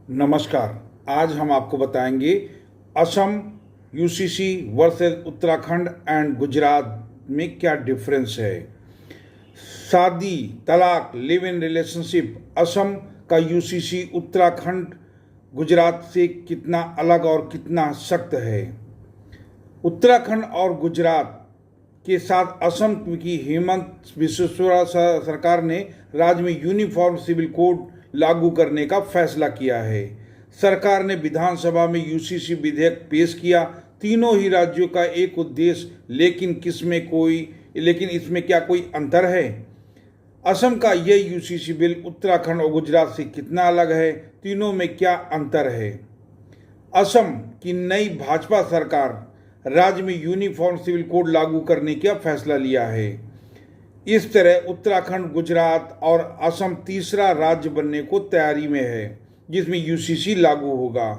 नमस्कार। आज हम आपको बताएंगे Assam UCC versus Uttarakhand and Gujarat में क्या डिफरेंस है। शादी, तलाक, लिव इन रिलेशनशिप असम का यूसीसी उत्तराखंड गुजरात से कितना अलग और कितना सख्त है। उत्तराखंड और गुजरात के साथ असम की हेमंत बिस्वा सरकार ने राज्य में यूनिफॉर्म सिविल कोड लागू करने का फैसला किया है। सरकार ने विधानसभा में यूसीसी विधेयक पेश किया। तीनों ही राज्यों का एक उद्देश्य, लेकिन इसमें क्या कोई अंतर है? असम का यह यूसीसी बिल उत्तराखंड और गुजरात से कितना अलग है? तीनों में क्या अंतर है? असम की नई भाजपा सरकार राज्य में यूनिफॉर्म सिविल कोड लागू करने का फैसला लिया है। इस तरह उत्तराखंड, गुजरात और असम तीसरा राज्य बनने को तैयारी में है जिसमें यूसीसी लागू होगा।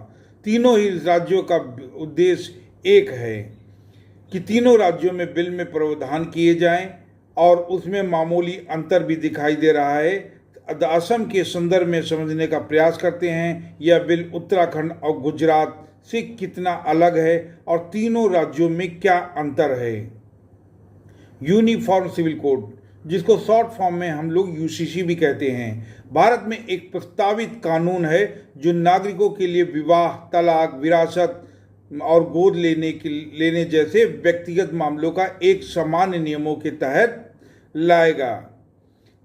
तीनों ही राज्यों का उद्देश्य एक है कि तीनों राज्यों में बिल में प्रावधान किए जाएं और उसमें मामूली अंतर भी दिखाई दे रहा है। असम के संदर्भ में समझने का प्रयास करते हैं यह बिल उत्तराखंड और गुजरात से कितना अलग है और तीनों राज्यों में क्या अंतर है। यूनिफॉर्म सिविल कोड, जिसको शॉर्ट फॉर्म में हम लोग यूसीसी भी कहते हैं, भारत में एक प्रस्तावित कानून है जो नागरिकों के लिए विवाह, तलाक, विरासत और गोद लेने जैसे व्यक्तिगत मामलों का एक सामान्य नियमों के तहत लाएगा,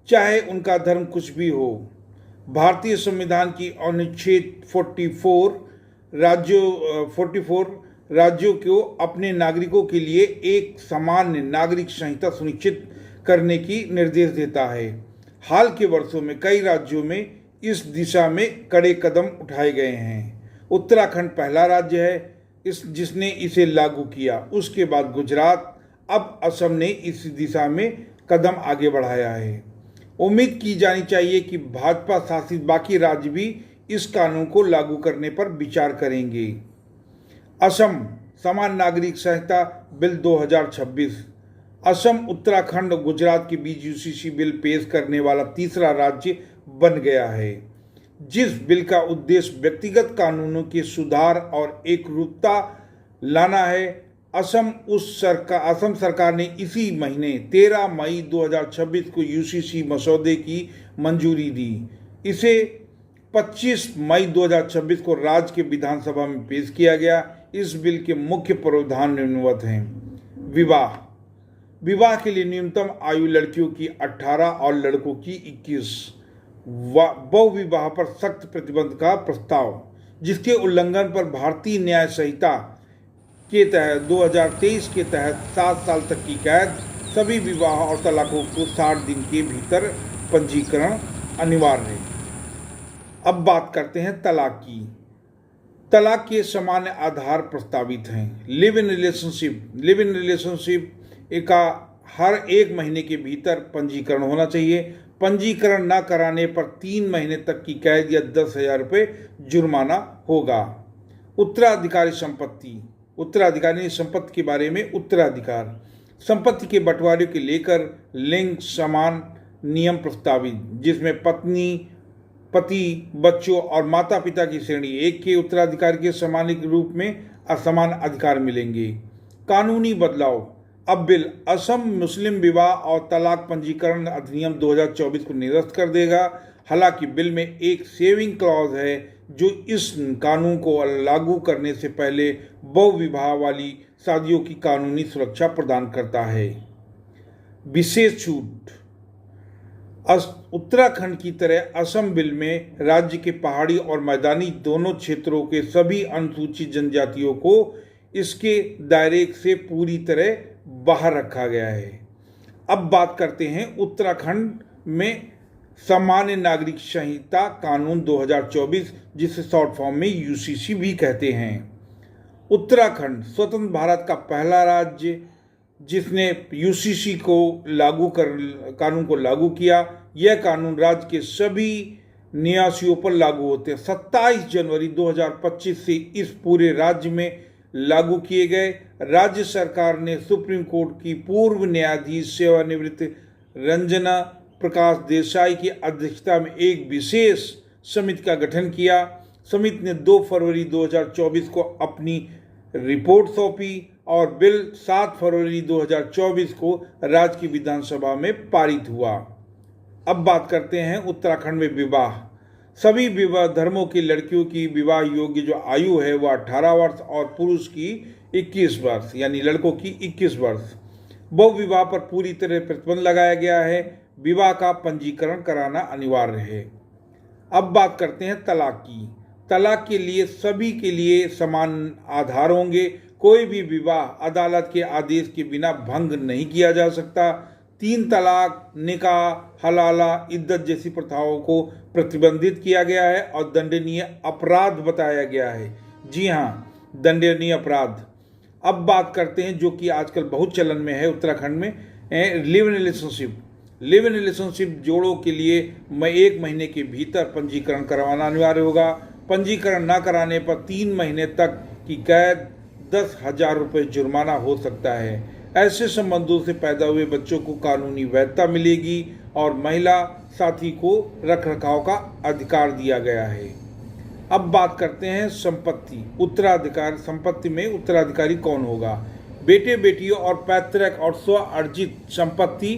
चाहे उनका धर्म कुछ भी हो। भारतीय संविधान की अनुच्छेद 44 राज्यों को अपने नागरिकों के लिए एक सामान्य नागरिक संहिता सुनिश्चित करने की निर्देश देता है। हाल के वर्षों में कई राज्यों में इस दिशा में कड़े कदम उठाए गए हैं। उत्तराखंड पहला राज्य है जिसने इसे लागू किया। उसके बाद गुजरात, अब असम ने इस दिशा में कदम आगे बढ़ाया है। उम्मीद की जानी चाहिए कि भाजपा शासित बाकी राज्य भी इस कानून को लागू करने पर विचार करेंगे। असम समान नागरिक संहिता बिल 2026। असम, उत्तराखंड और गुजरात के बीच यूसीसी बिल पेश करने वाला तीसरा राज्य बन गया है, जिस बिल का उद्देश्य व्यक्तिगत कानूनों के सुधार और एकरूपता लाना है। असम सरकार ने इसी महीने 13 मई 2026 को यूसीसी मसौदे की मंजूरी दी। इसे 25 मई 2026 को राज्य के विधानसभा में पेश किया गया। इस बिल के मुख्य प्रावधान निम्नवत हैं। विवाह के लिए न्यूनतम आयु लड़कियों की 18 और लड़कों की 21। बहुविवाह पर सख्त प्रतिबंध का प्रस्ताव, जिसके उल्लंघन पर भारतीय न्याय संहिता के तहत 2023 के तहत 7 साल तक की कैद। सभी विवाह और तलाकों को 60 दिन के भीतर पंजीकरण अनिवार्य है। अब बात करते हैं तलाक की। तलाक के सामान्य आधार प्रस्तावित हैं। लिव इन रिलेशनशिप का हर 1 महीने के भीतर पंजीकरण होना चाहिए। पंजीकरण न कराने पर 3 महीने तक की कैद या 10,000 रुपये जुर्माना होगा। उत्तराधिकारी संपत्ति के बारे में उत्तराधिकार, संपत्ति के बंटवारे को लेकर लिंग समान नियम प्रस्तावित, जिसमें पति, बच्चों और माता पिता की श्रेणी 1 के उत्तराधिकारी के समान रूप में असमान अधिकार मिलेंगे। कानूनी बदलाव, अब बिल असम मुस्लिम विवाह और तलाक पंजीकरण अधिनियम 2024 को निरस्त कर देगा। हालांकि बिल में एक सेविंग क्लॉज है जो इस कानून को लागू करने से पहले बहुविवाह वाली शादियों की कानूनी सुरक्षा प्रदान करता है। विशेष छूट, उत्तराखंड की तरह असम बिल में राज्य के पहाड़ी और मैदानी दोनों क्षेत्रों के सभी अनुसूचित जनजातियों को इसके दायरे से पूरी तरह बाहर रखा गया है। अब बात करते हैं उत्तराखंड में सामान्य नागरिक संहिता कानून 2024, जिसे शॉर्ट फॉर्म में यूसीसी भी कहते हैं। उत्तराखंड स्वतंत्र भारत का पहला राज्य जिसने यूसीसी कानून को लागू किया। यह कानून राज्य के सभी निवासियों पर लागू होते हैं। 27 जनवरी 2025 से इस पूरे राज्य में लागू किए गए। राज्य सरकार ने सुप्रीम कोर्ट की पूर्व न्यायाधीश सेवानिवृत्त रंजना प्रकाश देसाई की अध्यक्षता में एक विशेष समिति का गठन किया। समिति ने 2 फरवरी 2024 को अपनी रिपोर्ट सौंपी और बिल 7 फरवरी 2024 को राज्य की विधानसभा में पारित हुआ। अब बात करते हैं उत्तराखंड में विवाह। सभी विवाह धर्मों की लड़कियों की विवाह योग्य जो आयु है वह 18 वर्ष और पुरुष की 21 वर्ष यानी लड़कों की 21 वर्ष। बहु विवाह पर पूरी तरह प्रतिबंध लगाया गया है। विवाह का पंजीकरण कराना अनिवार्य है। अब बात करते हैं तलाक की। तलाक के लिए सभी के लिए समान आधार होंगे। कोई भी विवाह अदालत के आदेश के बिना भंग नहीं किया जा सकता। 3 तलाक, निकाह, हलाला, इद्दत जैसी प्रथाओं को प्रतिबंधित किया गया है और दंडनीय अपराध बताया गया है। जी हाँ, दंडनीय अपराध। अब बात करते हैं जो कि आजकल बहुत चलन में है उत्तराखंड में, live in relationship. Live in relationship जोड़ों के लिए 1 महीने के भीतर पंजीकरण करवाना अनिवार्य होगा। पंजीकरण न कराने पर 3 महीने तक की कैद, 10,000 रुपये जुर्माना हो सकता है। ऐसे संबंधों से पैदा हुए बच्चों को कानूनी वैधता मिलेगी और महिला साथी को रखरखाव का अधिकार दिया गया है। अब बात करते हैं संपत्ति उत्तराधिकार। संपत्ति में उत्तराधिकारी कौन होगा? बेटे बेटियों और पैतृक और स्व अर्जित संपत्ति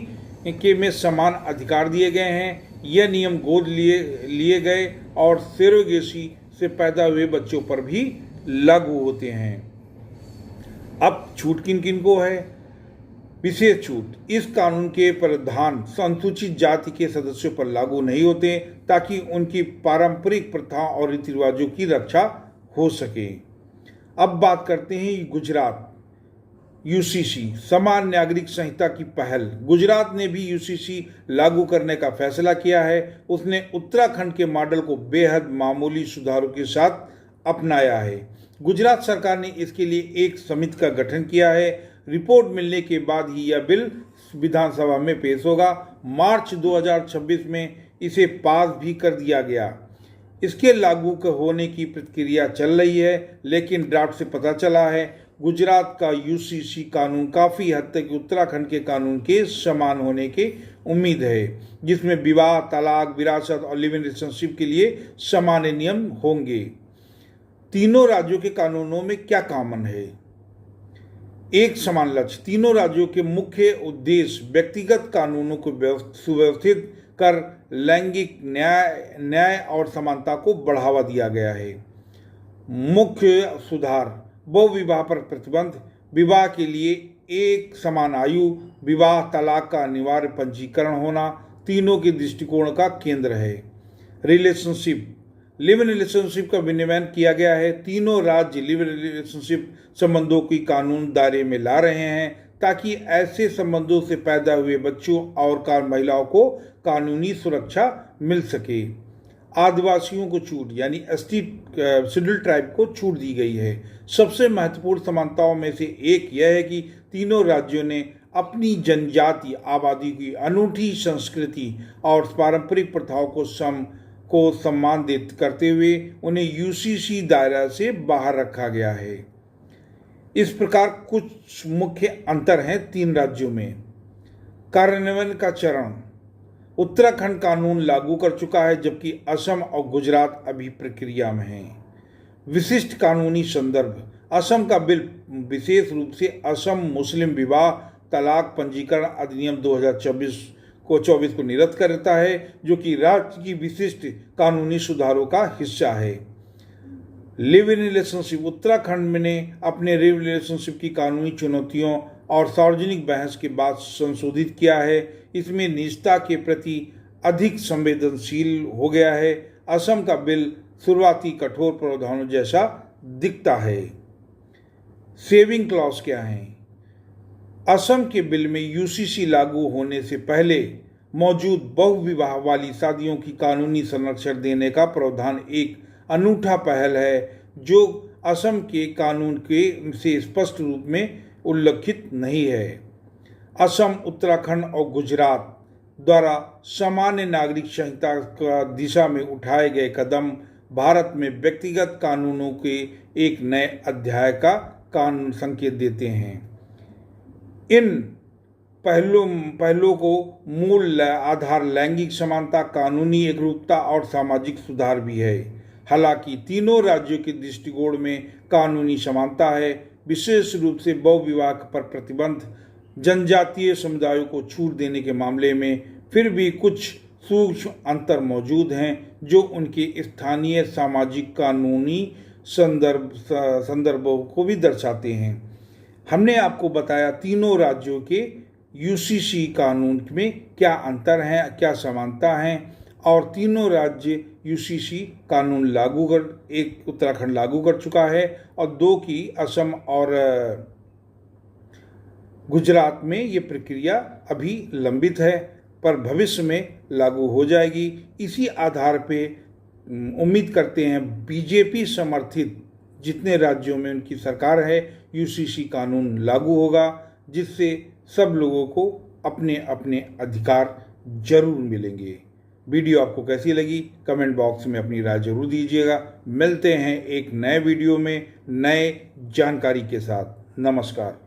के में समान अधिकार दिए गए हैं। यह नियम गोद लिए गए और सेरोगेसी से पैदा हुए बच्चों पर भी लागू होते हैं। अब छूट किन किन को है? विशेष छूट। इस कानून के प्रावधान अनुसूचित जाति के सदस्यों पर लागू नहीं होते ताकि उनकी पारंपरिक प्रथाओं और रीति रिवाजों की रक्षा हो सके। अब बात करते हैं गुजरात। यूसीसी समान नागरिक संहिता की पहल। गुजरात ने भी यूसीसी लागू करने का फैसला किया है। उसने उत्तराखंड के मॉडल को बेहद मामूली सुधारों के साथ अपनाया है। गुजरात सरकार ने इसके लिए एक समिति का गठन किया है। रिपोर्ट मिलने के बाद ही यह बिल विधानसभा में पेश होगा। मार्च 2026 में इसे पास भी कर दिया गया। इसके लागू होने की प्रक्रिया चल रही है, लेकिन ड्राफ्ट से पता चला है गुजरात का यूसीसी कानून काफ़ी हद तक उत्तराखंड के कानून के समान होने की उम्मीद है, जिसमें विवाह, तलाक, विरासत और लिव इन रिलेशनशिप के लिए सामान्य नियम होंगे। तीनों राज्यों के कानूनों में क्या कॉमन है? एक समान लक्ष्य। तीनों राज्यों के मुख्य उद्देश्य व्यक्तिगत कानूनों को सुव्यवस्थित कर लैंगिक न्याय और समानता को बढ़ावा दिया गया है। मुख्य सुधार: बहुविवाह पर प्रतिबंध, विवाह के लिए एक समान आयु, विवाह तलाक का अनिवार्य पंजीकरण होना तीनों के दृष्टिकोण का केंद्र है। रिलेशनशिप: लिव इन रिलेशनशिप का विनियमन किया गया है। तीनों राज्य लिव इन रिलेशनशिप संबंधों की कानून दायरे में ला रहे हैं ताकि ऐसे संबंधों से पैदा हुए बच्चों और महिलाओं को कानूनी सुरक्षा मिल सके। आदिवासियों को छूट यानी एसटी शेड्यूल ट्राइब को छूट दी गई है। सबसे महत्वपूर्ण समानताओं में से एक यह है कि तीनों राज्यों ने अपनी जनजाति आबादी की अनूठी संस्कृति और पारंपरिक प्रथाओं को सम्मान करते हुए उन्हें यूसीसी दायरा से बाहर रखा गया है। इस प्रकार कुछ मुख्य अंतर हैं 3 राज्यों में। कार्यान्वयन का चरण: उत्तराखंड कानून लागू कर चुका है, जबकि असम और गुजरात अभी प्रक्रिया में हैं। विशिष्ट कानूनी संदर्भ: असम का बिल विशेष रूप से असम मुस्लिम विवाह तलाक पंजीकरण अधिनियम 2024 को निरस्त करता है, जो कि राज्य की विशिष्ट कानूनी सुधारों का हिस्सा है। लिव इन रिलेशनशिप: उत्तराखंड ने अपने लिव इन रिलेशनशिप की कानूनी चुनौतियों और सार्वजनिक बहस के बाद संशोधित किया है। इसमें निजता के प्रति अधिक संवेदनशील हो गया है। असम का बिल शुरुआती कठोर प्रावधानों जैसा दिखता है। सेविंग क्लॉज क्या है? असम के बिल में यूसीसी लागू होने से पहले मौजूद बहुविवाह वाली शादियों की कानूनी संरक्षण देने का प्रावधान एक अनूठा पहल है, जो असम के कानून के से स्पष्ट रूप में उल्लिखित नहीं है। असम, उत्तराखंड और गुजरात द्वारा सामान्य नागरिक संहिता का दिशा में उठाए गए कदम भारत में व्यक्तिगत कानूनों के एक नए अध्याय का कानून संकेत देते हैं। इन पहलों को मूल आधार लैंगिक समानता, कानूनी एकरूपता और सामाजिक सुधार भी है। हालांकि तीनों राज्यों के दृष्टिकोण में कानूनी समानता है। विशेष रूप से बहुविवाह पर प्रतिबंध, जनजातीय समुदायों को छूट देने के मामले में फिर भी कुछ सूक्ष्म अंतर मौजूद हैं जो उनके स्थानीय सामाजिक कानूनी संदर्भों को भी दर्शाते हैं। हमने आपको बताया तीनों राज्यों के यूसीसी कानून में क्या अंतर है, क्या समानता है, और तीनों राज्य यूसीसी कानून एक उत्तराखंड लागू कर चुका है और 2 की असम और गुजरात में ये प्रक्रिया अभी लंबित है, पर भविष्य में लागू हो जाएगी। इसी आधार पे उम्मीद करते हैं बीजेपी समर्थित जितने राज्यों में उनकी सरकार है यूसीसी कानून लागू होगा, जिससे सब लोगों को अपने अपने अधिकार जरूर मिलेंगे। वीडियो आपको कैसी लगी कमेंट बॉक्स में अपनी राय जरूर दीजिएगा। मिलते हैं एक नए वीडियो में नए जानकारी के साथ। नमस्कार।